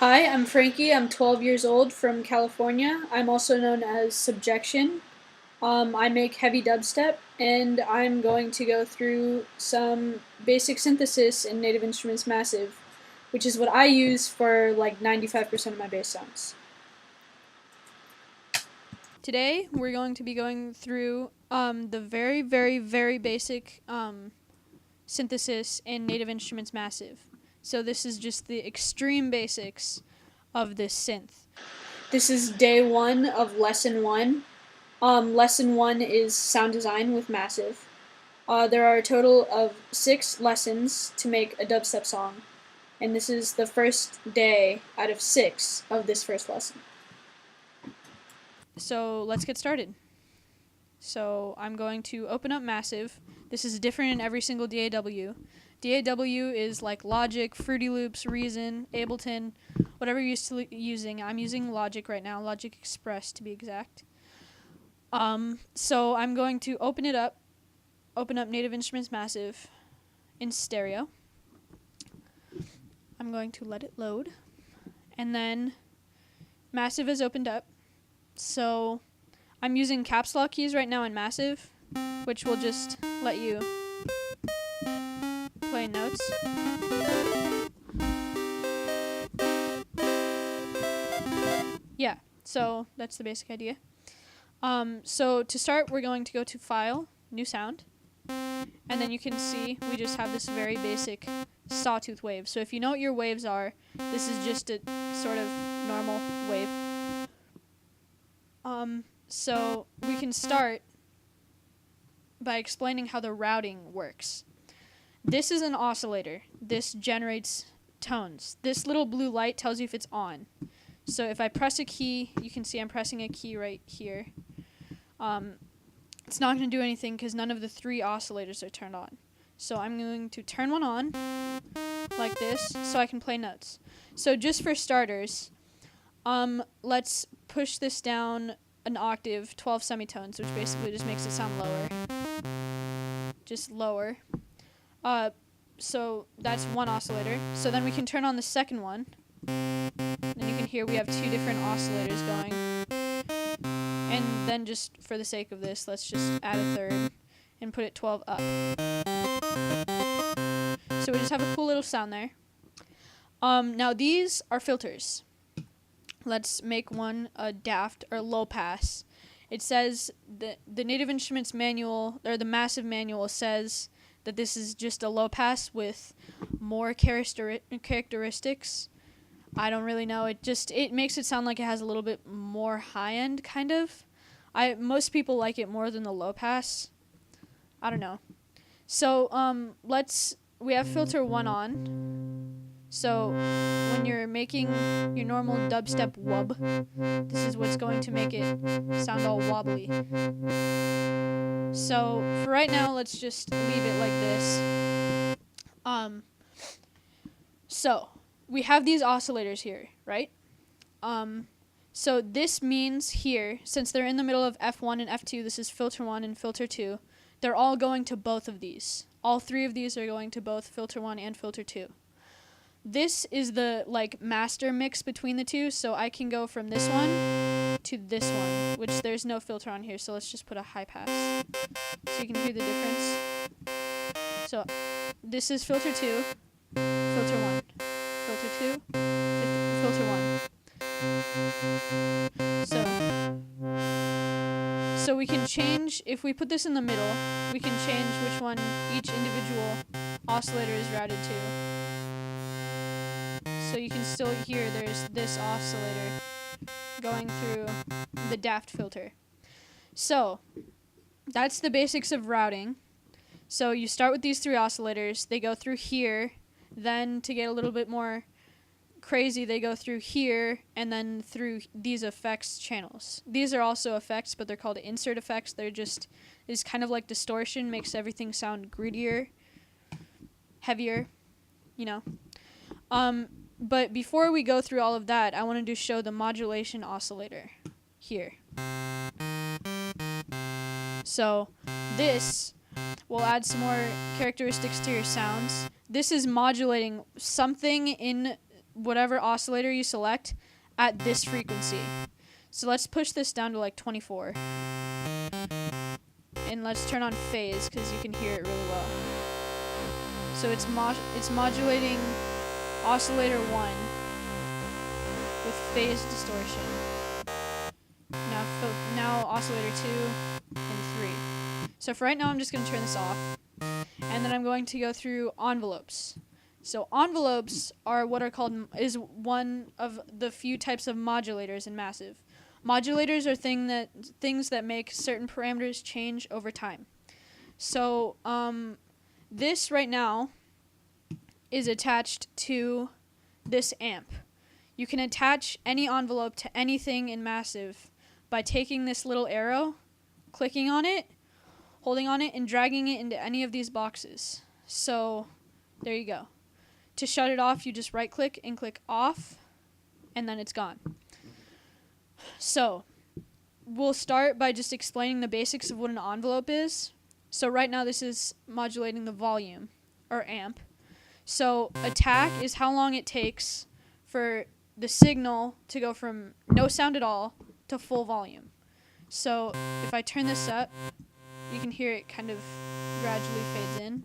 Hi, I'm Frankie. I'm 12 years old from California. I'm also known as Subjection. I make heavy dubstep, and I'm going to go through some basic synthesis in Native Instruments Massive, which is what I use for like 95% of my bass sounds. Today, we're going to be going through the very, very, very basic synthesis in Native Instruments Massive. So this is just the extreme basics of this synth. This is day one of lesson one. Lesson one is sound design with Massive. There are a total of 6 lessons to make a dubstep song, and this is the first day out of 6 of this first lesson. So let's get started. So I'm going to open up Massive. This is different in every single DAW. DAW is like Logic, Fruity Loops, Reason, Ableton, whatever you're used to using. I'm using Logic right now, Logic Express to be exact. So I'm going to open up Native Instruments Massive in stereo. I'm going to let it load. And then Massive is opened up. So I'm using caps lock keys right now in Massive, which will just let you play notes. Yeah, so that's the basic idea. So to start, we're going to go to File, New Sound, and then you can see we just have this very basic sawtooth wave. So if you know what your waves are, this is just a sort of normal wave. So we can start by explaining how the routing works. This is an oscillator. This generates tones. This little blue light tells you if it's on. So if I press a key, you can see I'm pressing a key right here. It's not going to do anything because none of the 3 oscillators are turned on. So I'm going to turn one on, like this, so I can play notes. So just for starters, let's push this down an octave, 12 semitones, which basically just makes it sound lower. Just lower. So that's one oscillator. So then we can turn on the second one. And you can hear we have 2 different oscillators going. And then just for the sake of this, let's just add a third and put it 12 up. So we just have a cool little sound there. Now these are filters. Let's make one a daft or low pass. It says the Native Instruments manual, or the Massive manual, says that this is just a low pass with more characteristics. I don't really know. It makes it sound like it has a little bit more high end, kind of. Most people like it more than the low pass. I don't know. So we have filter 1 on. So when you're making your normal dubstep wub, this is what's going to make it sound all wobbly. So for right now, let's just leave it like this. So we have these oscillators here, right? So this means here, since they're in the middle of F1 and F2, this is filter 1 and filter 2, they're all going to both of these. All 3 of these are going to both filter 1 and filter 2. This is the master mix between the 2, so I can go from this one to this one, which there's no filter on here, so let's just put a high pass so you can hear the difference. So this is filter 2, filter 1, filter 2, filter 1. So we can change, if we put this in the middle, we can change which one each individual oscillator is routed to. So you can still hear there's this oscillator going through the daft filter. So that's the basics of routing. So you start with these 3 oscillators. They go through here. Then to get a little bit more crazy, they go through here and then through these effects channels. These are also effects, but they're called insert effects. They're just, it's kind of like distortion, makes everything sound grittier, heavier, you know. But before we go through all of that, I wanted to show the modulation oscillator here. So this will add some more characteristics to your sounds. This is modulating something in whatever oscillator you select at this frequency. So let's push this down to like 24. And let's turn on phase because you can hear it really well. So it's modulating oscillator 1 with phase distortion. Now oscillator 2 and 3. So for right now I'm just going to turn this off. And then I'm going to go through envelopes. So envelopes are what are called, is one of the few types of modulators in Massive. Modulators are things that make certain parameters change over time. So this right now is attached to this amp. You can attach any envelope to anything in Massive by taking this little arrow, clicking on it, holding on it, and dragging it into any of these boxes. So there you go. To shut it off, you just right click and click off, and then it's gone. So we'll start by just explaining the basics of what an envelope is. So right now this is modulating the volume, or amp. So attack is how long it takes for the signal to go from no sound at all to full volume. So if I turn this up, you can hear it kind of gradually fades in.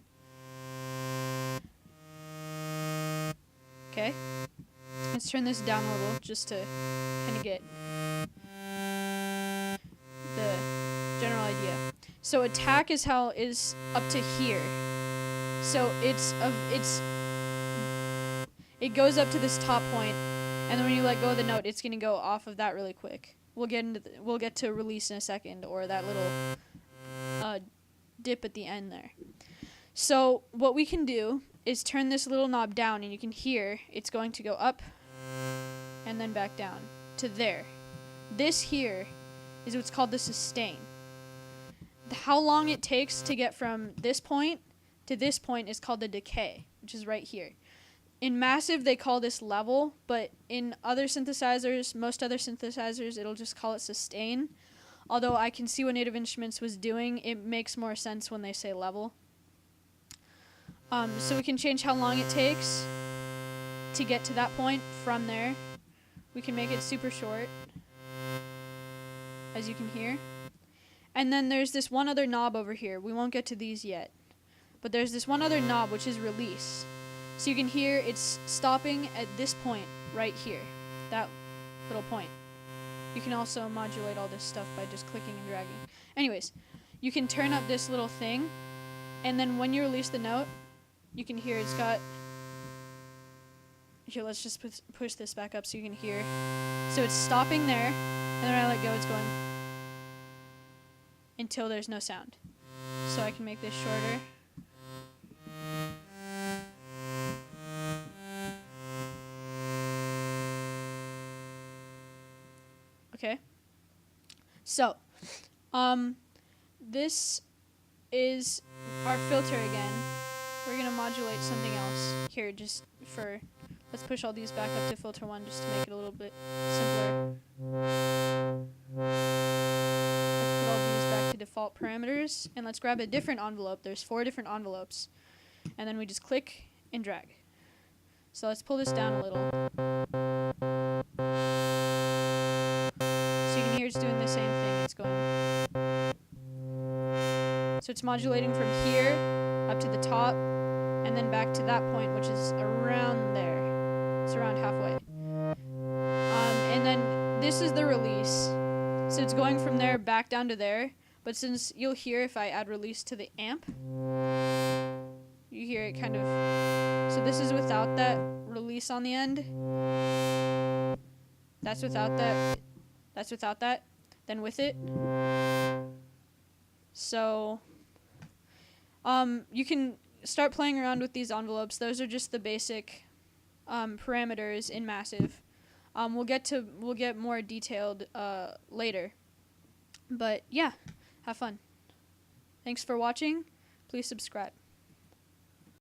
Okay, let's turn this down a little just to kind of get the general idea. So attack is up to here. So it goes up to this top point, and then when you let go of the note, it's gonna go off of that really quick. We'll get to release in a second, or that little dip at the end there. So what we can do is turn this little knob down, and you can hear it's going to go up and then back down to there. This here is what's called the sustain. How long it takes to get from this point to this point is called the decay, which is right here. In Massive, they call this level, but in other synthesizers, most other synthesizers, it'll just call it sustain. Although I can see what Native Instruments was doing, it makes more sense when they say level. So we can change how long it takes to get to that point from there. We can make it super short, as you can hear. And then there's this one other knob over here. We won't get to these yet. But there's this one other knob, which is release. So you can hear it's stopping at this point right here, that little point. You can also modulate all this stuff by just clicking and dragging. Anyways, you can turn up this little thing, and then when you release the note, you can hear it's got... Here, let's just push this back up so you can hear. So it's stopping there, and then when I let go, it's going until there's no sound. So I can make this shorter. Okay. So, this is our filter again. We're gonna modulate something else here, just for. Let's push all these back up to filter 1 just to make it a little bit simpler. Let's put all these back to default parameters, and let's grab a different envelope. There's 4 different envelopes, and then we just click and drag. So let's pull this down a little. So you can hear it's doing the same thing. It's going. So it's modulating from here up to the top, and then back to that point, which is around there. It's around halfway. And then this is the release. So it's going from there back down to there. But since you'll hear if I add release to the amp, you hear it kind of. So this is without that release on the end. That's without that. That's without that. Then with it. So you can start playing around with these envelopes. Those are just the basic parameters in Massive. We'll get more detailed later. But yeah, have fun. Thanks for watching. Please subscribe.